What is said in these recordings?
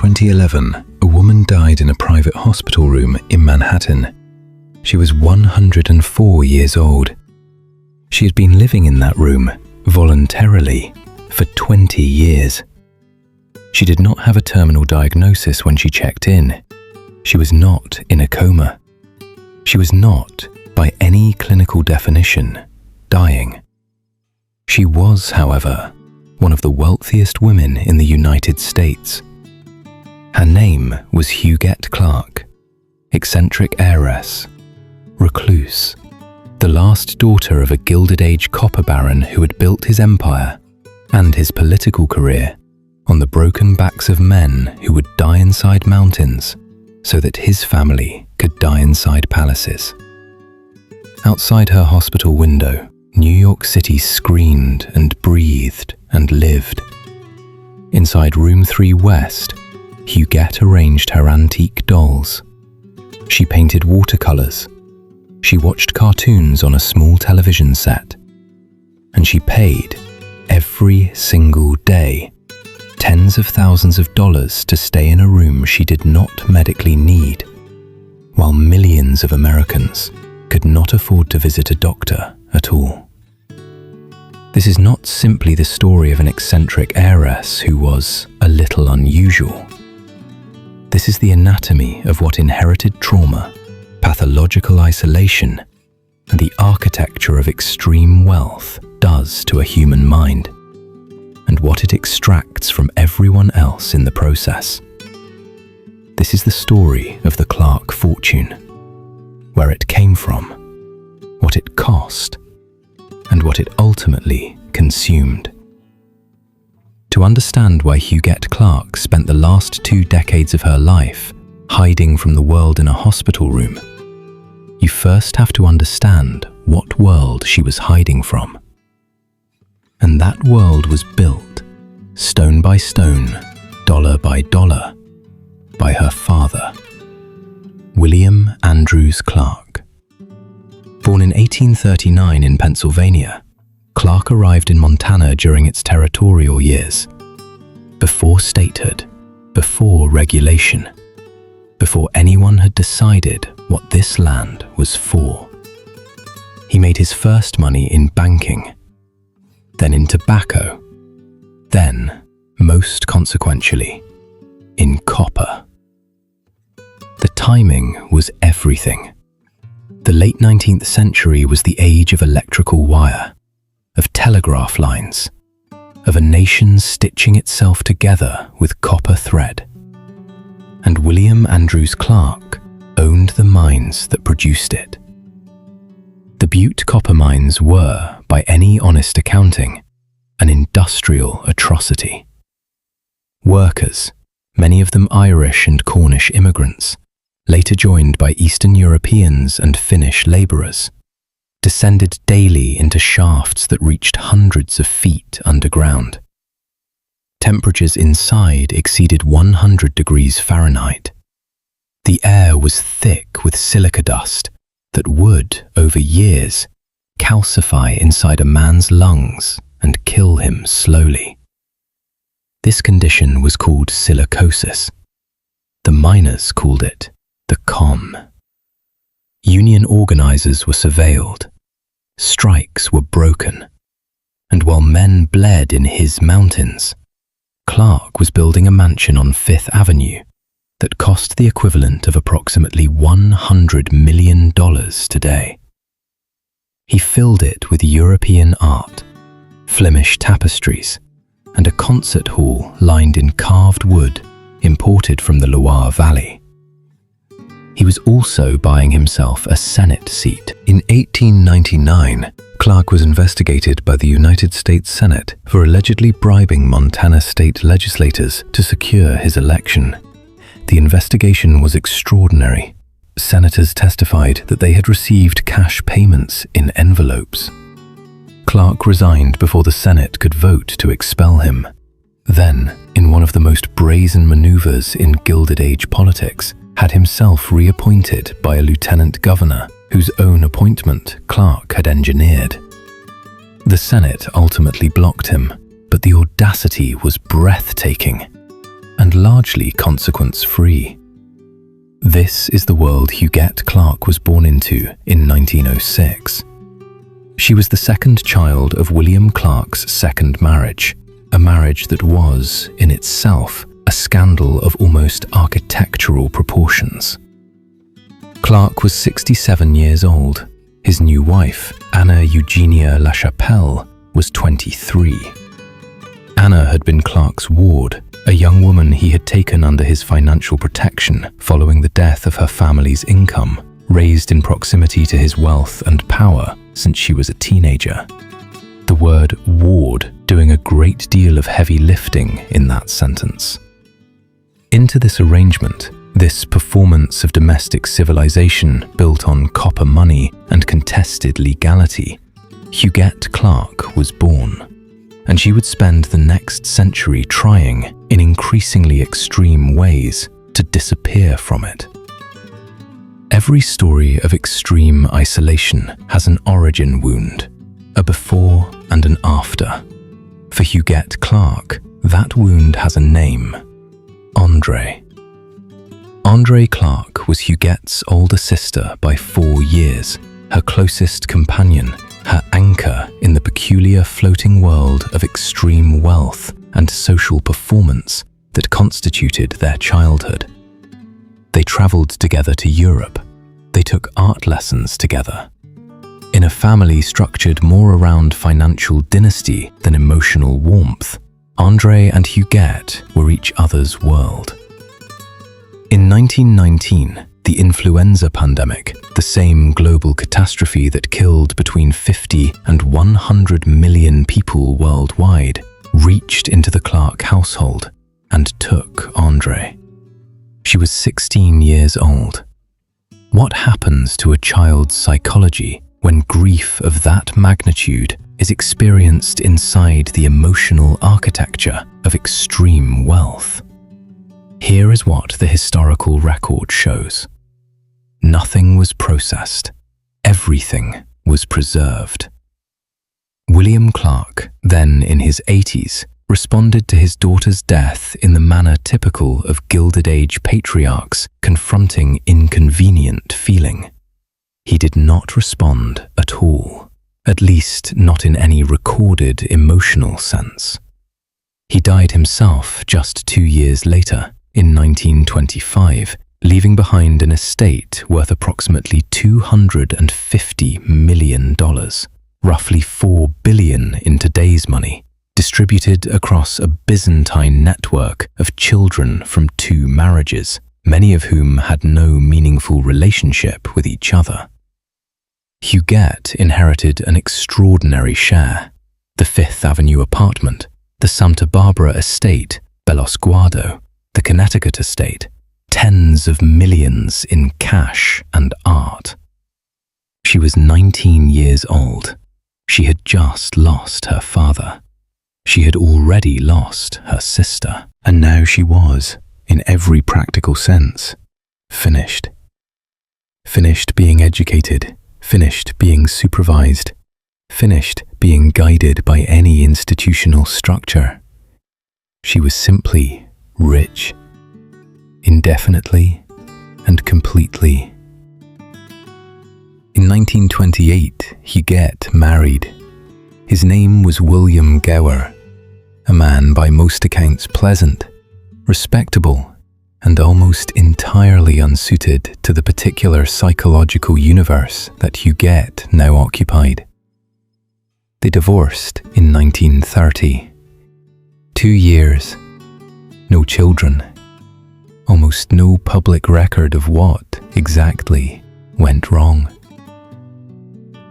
2011, a woman died in a private hospital room in Manhattan. She was 104 years old. She had been living in that room, voluntarily, for 20 years. She did not have a terminal diagnosis when she checked in. She was not in a coma. She was not, by any clinical definition, dying. She was, however, one of the wealthiest women in the United States. Her name was Huguette Clark, eccentric heiress, recluse, the last daughter of a Gilded Age copper baron who had built his empire and his political career on the broken backs of men who would die inside mountains so that his family could die inside palaces. Outside her hospital window, New York City screamed and breathed and lived. Inside Room 3 West, Huguette arranged her antique dolls. She painted watercolors. She watched cartoons on a small television set. And she paid, every single day, tens of thousands of dollars to stay in a room she did not medically need, while millions of Americans could not afford to visit a doctor at all. This is not simply the story of an eccentric heiress who was a little unusual. This is the anatomy of what inherited trauma, pathological isolation, and the architecture of extreme wealth does to a human mind, and what it extracts from everyone else in the process. This is the story of the Clark fortune, where it came from, what it cost, and what it ultimately consumed. To understand why Huguette Clark spent the last 2 decades of her life hiding from the world in a hospital room, you first have to understand what world she was hiding from. And that world was built, stone by stone, dollar by dollar, by her father, William Andrews Clark. Born in 1839 in Pennsylvania, Clark arrived in Montana during its territorial years, before statehood, before regulation, before anyone had decided what this land was for. He made his first money in banking, then in tobacco, then, most consequentially, in copper. The timing was everything. The late 19th century was the age of electrical wire, of telegraph lines, of a nation stitching itself together with copper thread. And William Andrews Clark owned the mines that produced it. The Butte copper mines were, by any honest accounting, an industrial atrocity. Workers, many of them Irish and Cornish immigrants, later joined by Eastern Europeans and Finnish labourers, descended daily into shafts that reached hundreds of feet underground. Temperatures inside exceeded 100 degrees Fahrenheit. The air was thick with silica dust that would, over years, calcify inside a man's lungs and kill him slowly. This condition was called silicosis. The miners called it the com. Union organizers were surveilled. Strikes were broken. And while men bled in his mountains, Clark was building a mansion on Fifth Avenue that cost the equivalent of approximately $100 million today. He filled it with European art, Flemish tapestries, and a concert hall lined in carved wood imported from the Loire Valley. He was also buying himself a Senate seat. In 1899, Clark was investigated by the United States Senate for allegedly bribing Montana state legislators to secure his election. The investigation was extraordinary. Senators testified that they had received cash payments in envelopes. Clark resigned before the Senate could vote to expel him. Then, in one of the most brazen maneuvers in Gilded Age politics, had himself reappointed by a lieutenant governor whose own appointment Clark had engineered. The Senate ultimately blocked him, but the audacity was breathtaking. and largely consequence-free. This is the world Huguette Clark was born into in 1906. She was the second child of William Clark's second marriage, a marriage that was, in itself, a scandal of almost architectural proportions. Clark was 67 years old. His new wife, Anna Eugenia LaChapelle, was 23. Anna had been Clark's ward, a young woman he had taken under his financial protection following the death of her family's income, raised in proximity to his wealth and power since she was a teenager. The word ward doing a great deal of heavy lifting in that sentence. Into this arrangement, this performance of domestic civilization built on copper money and contested legality, Huguette Clark was born, and she would spend the next century trying, in increasingly extreme ways, to disappear from it. Every story of extreme isolation has an origin wound, a before and an after. For Huguette Clark, that wound has a name: Andre. Andre Clark was Huguette's older sister by 4 years, her closest companion, her anchor in the peculiar floating world of extreme wealth and social performance that constituted their childhood. They traveled together to Europe. They took art lessons together. In a family structured more around financial dynasty than emotional warmth, Andre and Huguette were each other's world. In 1919, the influenza pandemic, the same global catastrophe that killed between 50 and 100 million people worldwide, reached into the Clark household and took Andre. She was 16 years old. What happens to a child's psychology when grief of that magnitude is experienced inside the emotional architecture of extreme wealth? Here is what the historical record shows. Nothing was processed. Everything was preserved. William Clark, then in his 80s, responded to his daughter's death in the manner typical of Gilded Age patriarchs confronting inconvenient feeling. He did not respond at all, at least not in any recorded emotional sense. He died himself just 2 years later, in 1925, leaving behind an estate worth approximately $250 million, roughly $4 billion in today's money, distributed across a Byzantine network of children from 2 marriages, many of whom had no meaningful relationship with each other. Huguette inherited an extraordinary share: the Fifth Avenue apartment, the Santa Barbara estate, Bellosguardo, the Connecticut estate, tens of millions in cash and art. She was 19 years old. She had just lost her father. She had already lost her sister, and now she was, in every practical sense, finished. Finished being educated, finished being supervised, finished being guided by any institutional structure. She was simply rich, indefinitely and completely. In 1928, Huguette married. His name was William Gower, a man by most accounts pleasant, respectable, and almost entirely unsuited to the particular psychological universe that Huguette now occupied. They divorced in 1930. 2 years, no children, almost no public record of what exactly went wrong.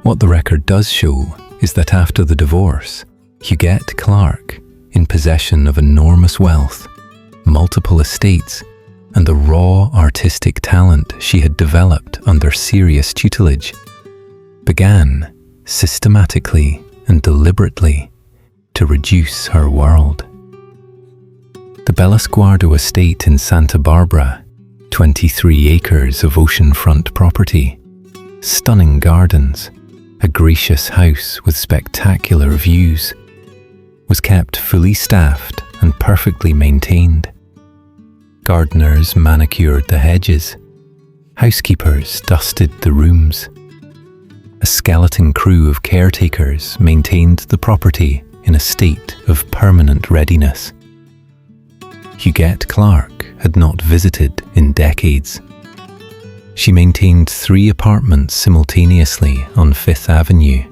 What the record does show is that after the divorce, Huguette Clark, in possession of enormous wealth, multiple estates, and the raw artistic talent she had developed under serious tutelage, began, systematically and deliberately, to reduce her world. The Bellosguardo estate in Santa Barbara, 23 acres of oceanfront property, stunning gardens, a gracious house with spectacular views, was kept fully staffed and perfectly maintained. Gardeners manicured the hedges. Housekeepers dusted the rooms. A skeleton crew of caretakers maintained the property in a state of permanent readiness. Huguette Clark had not visited in decades. She maintained 3 apartments simultaneously on Fifth Avenue.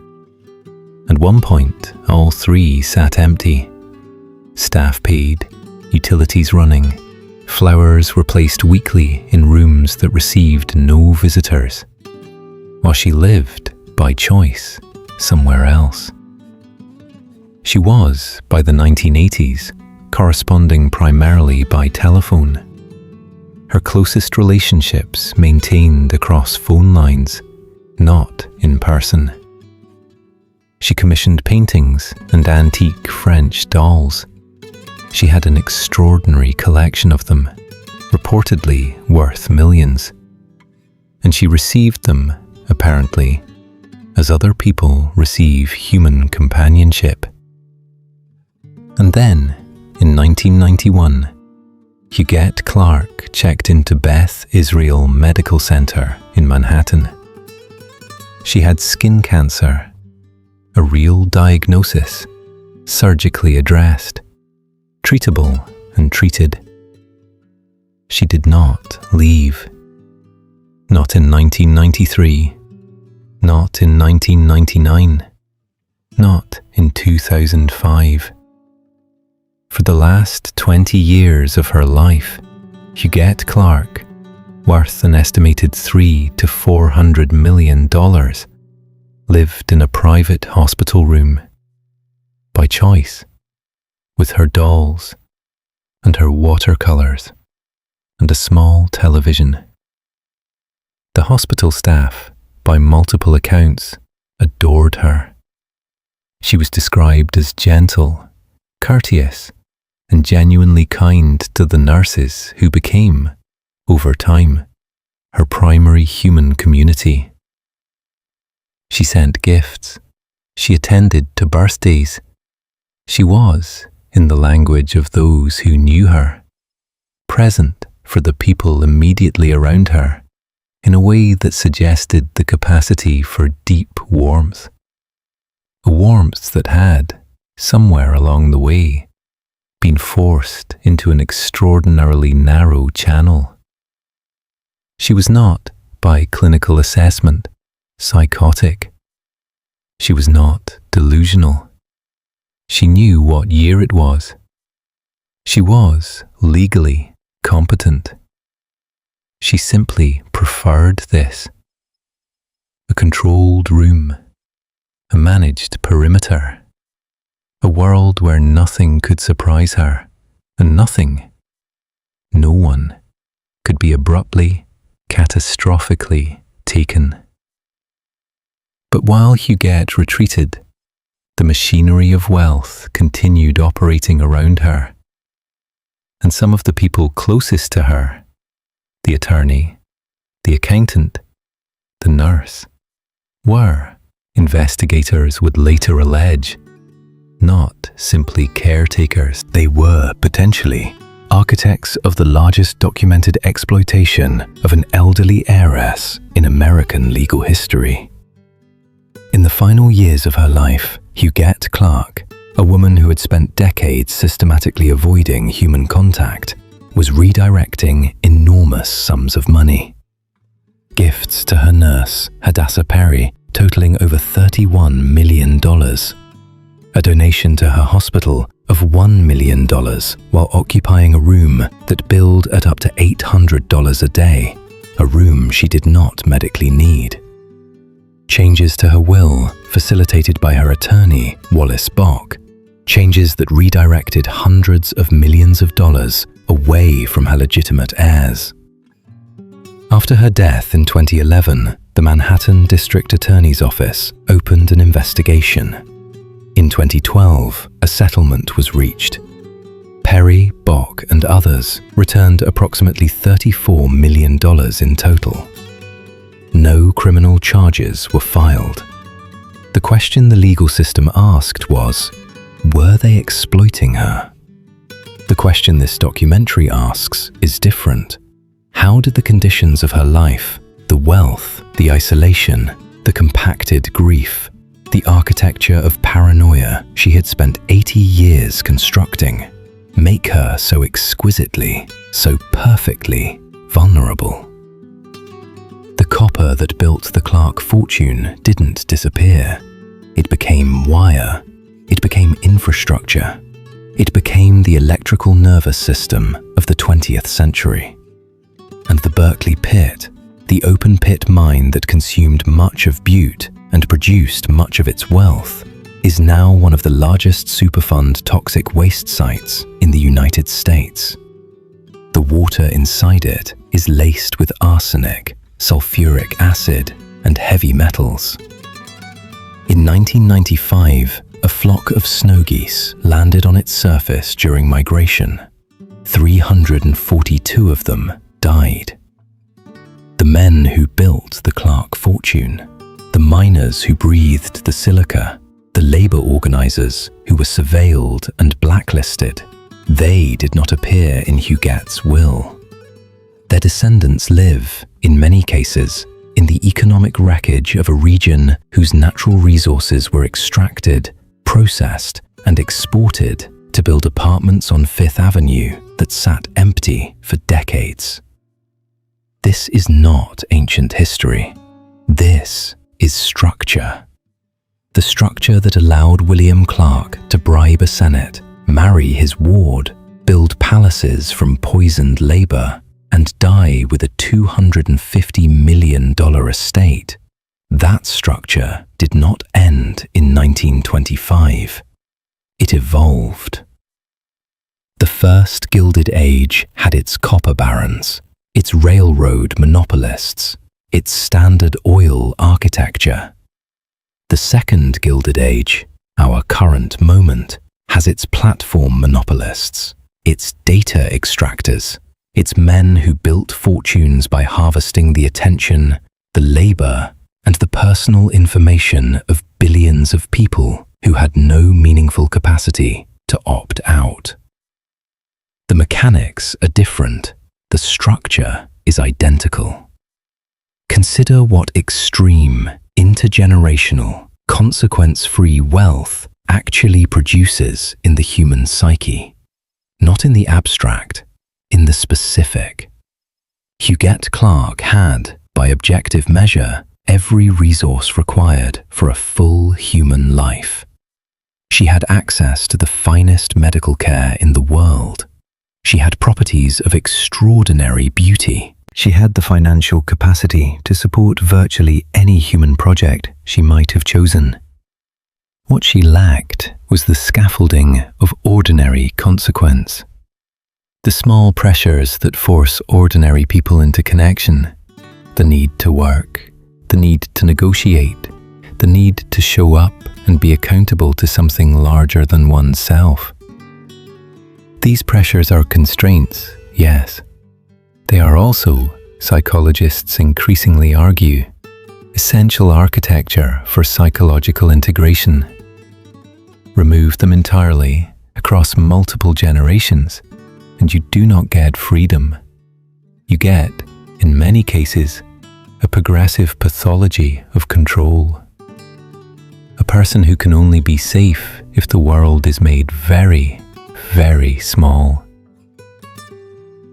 At one point, all 3 sat empty. Staff paid, utilities running, flowers were placed weekly in rooms that received no visitors, while she lived, by choice, somewhere else. She was, by the 1980s, corresponding primarily by telephone. Her closest relationships maintained across phone lines, not in person. She commissioned paintings and antique French dolls. She had an extraordinary collection of them, reportedly worth millions. And she received them, apparently, as other people receive human companionship. And then, in 1991, Huguette Clark checked into Beth Israel Medical Center in Manhattan. She had skin cancer, a real diagnosis, surgically addressed, treatable and treated. She did not leave. Not in 1993, not in 1999, not in 2005. For the last 20 years of her life, Huguette Clark, worth an estimated $300 to $400 million, lived in a private hospital room, by choice, with her dolls and her watercolors and a small television. The hospital staff, by multiple accounts, adored her. She was described as gentle, courteous, and genuinely kind to the nurses who became, over time, her primary human community. She sent gifts. She attended to birthdays. She was, in the language of those who knew her, present for the people immediately around her in a way that suggested the capacity for deep warmth. A warmth that had, somewhere along the way, been forced into an extraordinarily narrow channel. She was not, by clinical assessment, psychotic. She was not delusional. She knew what year it was. She was legally competent. She simply preferred this. A controlled room, a managed perimeter, a world where nothing could surprise her, and nothing, no one, could be abruptly, catastrophically taken. But while Huguette retreated, the machinery of wealth continued operating around her, and some of the people closest to her, the attorney, the accountant, the nurse, were, investigators would later allege, not simply caretakers. They were, potentially, architects of the largest documented exploitation of an elderly heiress in American legal history. In the final years of her life, Huguette Clark, a woman who had spent decades systematically avoiding human contact, was redirecting enormous sums of money. Gifts to her nurse, Hadassah Perry, totaling over $31 million. A donation to her hospital of $1 million while occupying a room that billed at up to $800 a day, a room she did not medically need. Changes to her will, facilitated by her attorney, Wallace Bock, changes that redirected hundreds of millions of dollars away from her legitimate heirs. After her death in 2011, the Manhattan District Attorney's Office opened an investigation. In 2012, a settlement was reached. Perry, Bock, and others returned approximately $34 million in total. No criminal charges were filed. The question the legal system asked was, were they exploiting her? The question this documentary asks is different. How did the conditions of her life, the wealth, the isolation, the compacted grief, the architecture of paranoia she had spent 80 years constructing, make her so exquisitely, so perfectly vulnerable? The copper that built the Clark fortune didn't disappear. It became wire. It became infrastructure. It became the electrical nervous system of the 20th century. And the Berkeley pit, the open pit mine that consumed much of Butte and produced much of its wealth, is now one of the largest Superfund toxic waste sites in the United States. The water inside it is laced with arsenic, sulfuric acid, and heavy metals. In 1995, a flock of snow geese landed on its surface during migration. 342 of them died. The men who built the Clark fortune, the miners who breathed the silica, the labor organizers who were surveilled and blacklisted, they did not appear in Huguette's will. Their descendants live, in many cases, in the economic wreckage of a region whose natural resources were extracted, processed, and exported to build apartments on Fifth Avenue that sat empty for decades. This is not ancient history. This is structure. The structure that allowed William Clark to bribe a Senate, marry his ward, build palaces from poisoned labor, and die with a $250 million estate. That structure did not end in 1925. It evolved. The first Gilded Age had its copper barons, its railroad monopolists, its Standard Oil architecture. The second Gilded Age, our current moment, has its platform monopolists, its data extractors, its men who built fortunes by harvesting the attention, the labor, and the personal information of billions of people who had no meaningful capacity to opt out. The mechanics are different. The structure is identical. Consider what extreme, intergenerational, consequence-free wealth actually produces in the human psyche. Not in the abstract, in the specific. Huguette Clark had, by objective measure, every resource required for a full human life. She had access to the finest medical care in the world. She had properties of extraordinary beauty. She had the financial capacity to support virtually any human project she might have chosen. What she lacked was the scaffolding of ordinary consequence. The small pressures that force ordinary people into connection, the need to work, the need to negotiate, the need to show up and be accountable to something larger than oneself. These pressures are constraints, yes. They are also, psychologists increasingly argue, essential architecture for psychological integration. Remove them entirely across multiple generations, and you do not get freedom. You get, in many cases, a progressive pathology of control. A person who can only be safe if the world is made very, very small.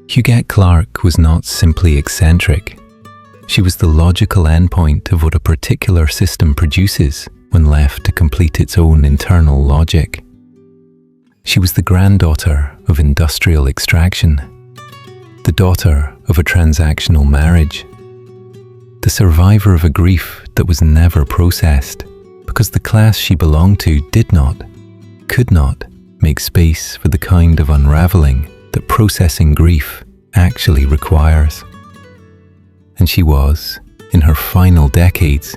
Huguette Clark was not simply eccentric. She was the logical endpoint of what a particular system produces when left to complete its own internal logic. She was the granddaughter of industrial extraction, the daughter of a transactional marriage, the survivor of a grief that was never processed because the class she belonged to did not, could not, make space for the kind of unraveling that processing grief actually requires. And she was, in her final decades,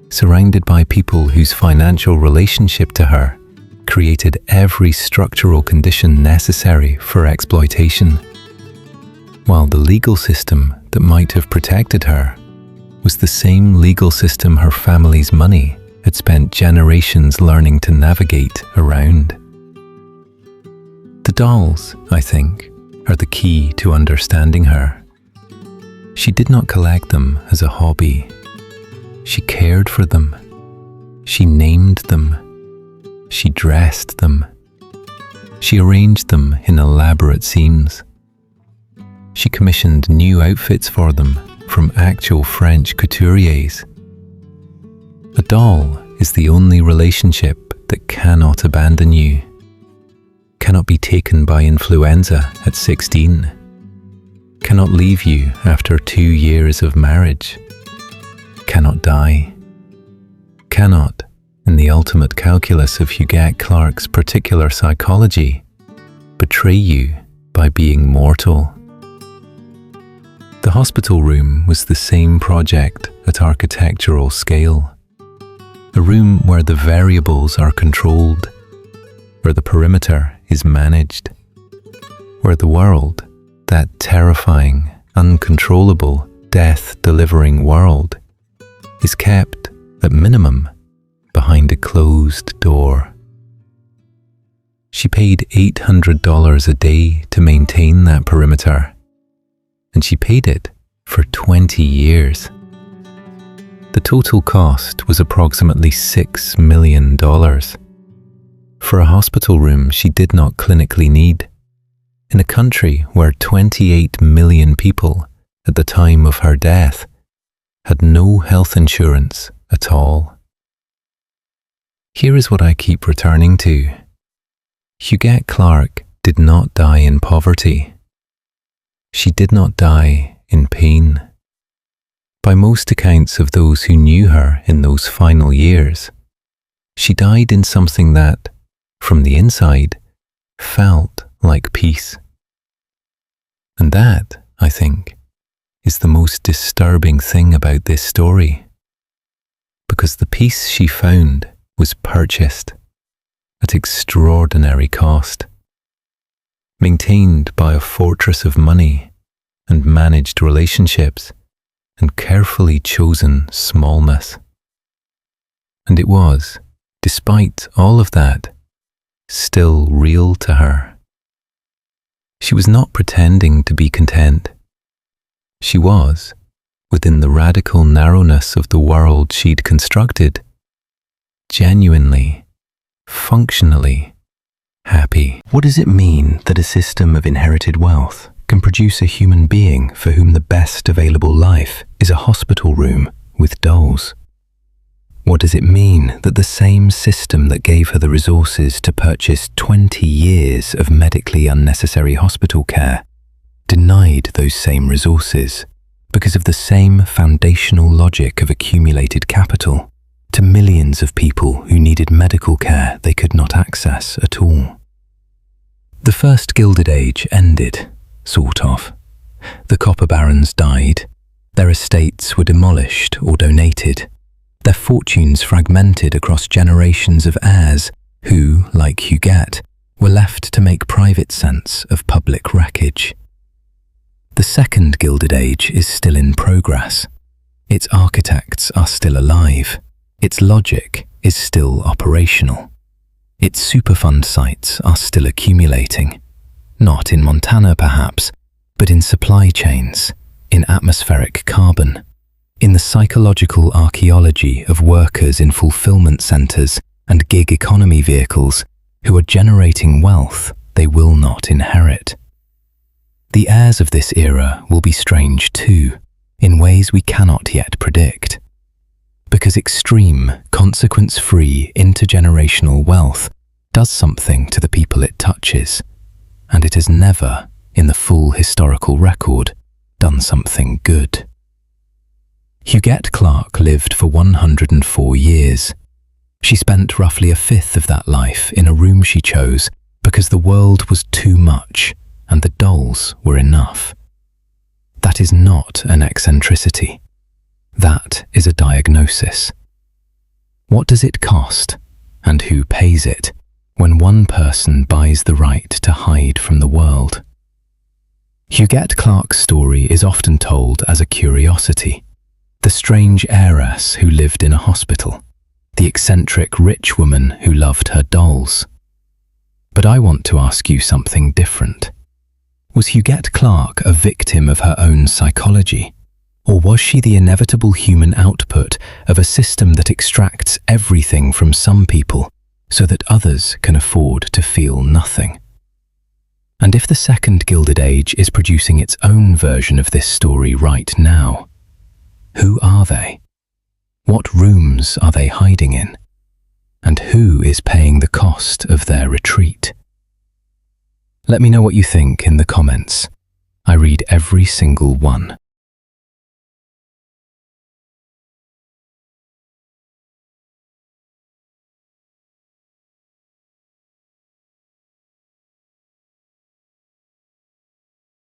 surrounded by people whose financial relationship to her created every structural condition necessary for exploitation, while the legal system that might have protected her was the same legal system her family's money had spent generations learning to navigate around. The dolls, I think, are the key to understanding her. She did not collect them as a hobby. She cared for them. She named them. She dressed them. She arranged them in elaborate seams. She commissioned new outfits for them from actual French couturiers. A doll is the only relationship that cannot abandon you, cannot be taken by influenza at 16, cannot leave you after 2 years of marriage, cannot die, cannot, in the ultimate calculus of Huguette Clark's particular psychology, betray you by being mortal. The hospital room was the same project at architectural scale. A room where the variables are controlled, where the perimeter is managed, where the world, that terrifying, uncontrollable, death-delivering world, is kept, at minimum, behind a closed door. She paid $800 a day to maintain that perimeter, and she paid it for 20 years. The total cost was approximately $6 million for a hospital room she did not clinically need, in a country where 28 million people at the time of her death had no health insurance at all. Here is what I keep returning to. Huguette Clark did not die in poverty. She did not die in pain. By most accounts of those who knew her in those final years, she died in something that, from the inside, felt like peace. And that, I think, is the most disturbing thing about this story, because the peace she found was purchased at extraordinary cost, maintained by a fortress of money and managed relationships and carefully chosen smallness. And it was, despite all of that, still real to her. She was not pretending to be content. She was, within the radical narrowness of the world she'd constructed, genuinely, functionally happy. What does it mean that a system of inherited wealth can produce a human being for whom the best available life is a hospital room with dolls? What does it mean that the same system that gave her the resources to purchase 20 years of medically unnecessary hospital care denied those same resources because of the same foundational logic of accumulated capital to millions of people who needed medical care they could not access at all? The first Gilded Age ended, sort of. The copper barons died, their estates were demolished or donated, their fortunes fragmented across generations of heirs who, like Huguette, were left to make private sense of public wreckage. The second Gilded Age is still in progress. Its architects are still alive. Its logic is still operational. Its Superfund sites are still accumulating, not in Montana perhaps, but in supply chains, in atmospheric carbon, in the psychological archaeology of workers in fulfillment centers and gig economy vehicles who are generating wealth they will not inherit. The heirs of this era will be strange too, in ways we cannot yet predict. Because extreme, consequence-free, intergenerational wealth does something to the people it touches, and it has never, in the full historical record, done something good. Huguette Clark lived for 104 years. She spent roughly a fifth of that life in a room she chose because the world was too much and the dolls were enough. That is not an eccentricity. That is a diagnosis. What does it cost, and who pays it, when one person buys the right to hide from the world? Huguette Clark's story is often told as a curiosity. The strange heiress who lived in a hospital, the eccentric rich woman who loved her dolls. But I want to ask you something different. Was Huguette Clark a victim of her own psychology? Or was she the inevitable human output of a system that extracts everything from some people so that others can afford to feel nothing? And if the second Gilded Age is producing its own version of this story right now, who are they? What rooms are they hiding in? And who is paying the cost of their retreat? Let me know what you think in the comments. I read every single one.